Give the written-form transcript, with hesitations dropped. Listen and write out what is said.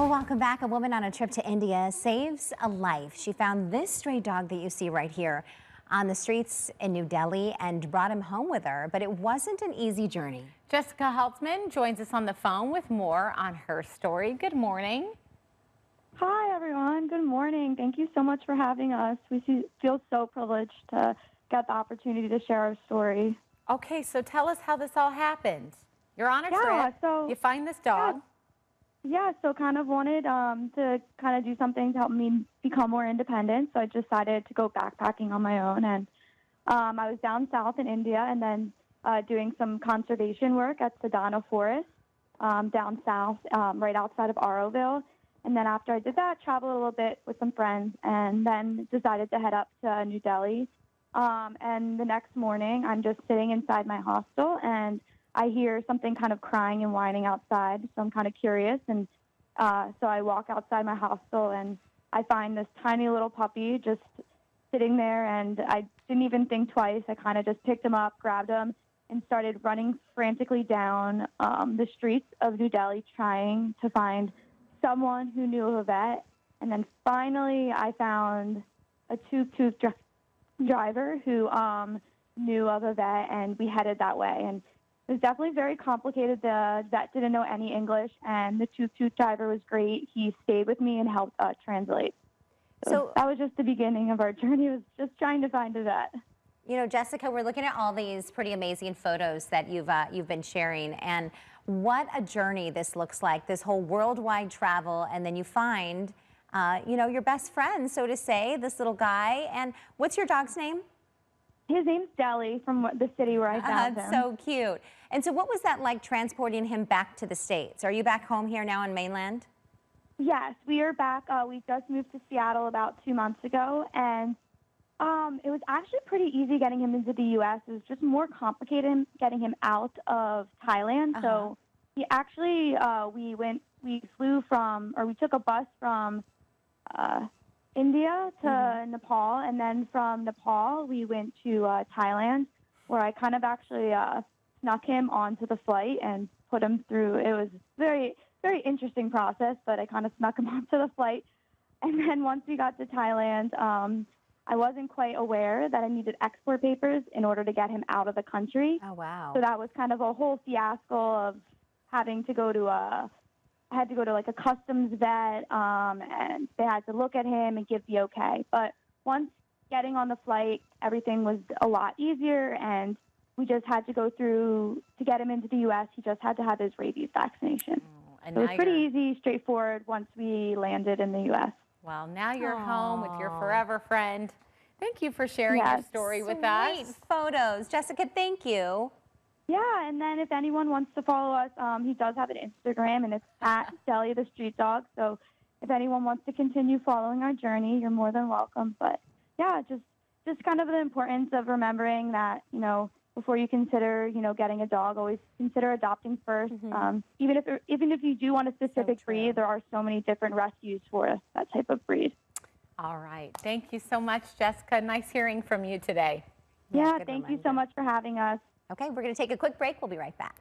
Well, welcome back. A woman on a trip to India saves a life. She found this stray dog that you see right here on the streets in New Delhi and brought him home with her, but it wasn't an easy journey. Jessica Haltzman joins us on the phone with more on her story. Good morning. Hi, everyone. Good morning. Thank you so much for having us. We feel so privileged to get the opportunity to share our story. Okay, so tell us how this all happened. You're on a trip. So you find this dog. Yeah, so kind of wanted to kind of do something to help me become more independent. So I decided to go backpacking on my own. And I was down south in India and then doing some conservation work at Sedana Forest down south, right outside of Auroville. And then after I did that, traveled a little bit with some friends and then decided to head up to New Delhi. And the next morning, I'm just sitting inside my hostel and I hear something kind of crying and whining outside, so I'm kind of curious. And so I walk outside my hostel, and I find this tiny little puppy just sitting there, and I didn't even think twice. I kind of just picked him up, grabbed him, and started running frantically down the streets of New Delhi trying to find someone who knew of a vet. And then finally I found a tuk-tuk driver who knew of a vet, and we headed that way. And it was definitely very complicated. The vet didn't know any English, and the tuk-tuk driver was great. He stayed with me and helped translate. So that was just the beginning of our journey. It was just trying to find a vet. You know, Jessica, we're looking at all these pretty amazing photos that you've been sharing, and what a journey this looks like, this whole worldwide travel, and then you find, you know, your best friend, so to say, this little guy. And what's your dog's name? His name's Delhi, from the city where I found him. So cute. And so what was that like, transporting him back to the States? Are you back home here now on mainland? Yes, we are back. We just moved to Seattle about 2 months ago, and it was actually pretty easy getting him into the U.S. It was just more complicated getting him out of Thailand. So he actually, we took a bus from India to Nepal, and then from Nepal we went to Thailand, where I kind of actually snuck him onto the flight and put him through. It was very, very interesting process, but I kind of snuck him onto the flight. And then once we got to Thailand, I wasn't quite aware that I needed export papers in order to get him out of the country. Oh, wow. So that was kind of a whole fiasco of having to go to I had to go to like a customs vet, and they had to look at him and give the okay. But once getting on the flight, everything was a lot easier, and we just had to go through, to get him into the U.S., he just had to have his rabies vaccination. And so it was pretty easy, straightforward once we landed in the U.S. Well, now you're home with your forever friend. Thank you for sharing your story with us. Sweet photos. Jessica, thank you. Yeah, and then if anyone wants to follow us, he does have an Instagram, and it's at Delhi the Street Dog. So if anyone wants to continue following our journey, you're more than welcome. But yeah, just kind of the importance of remembering that, you know, before you consider, you know, getting a dog, always consider adopting first. Even if you do want a specific breed, there are so many different rescues for that type of breed. All right. Thank you so much, Jessica. Nice hearing from you today. Yeah, thank you so much for having us. Okay, we're going to take a quick break. We'll be right back.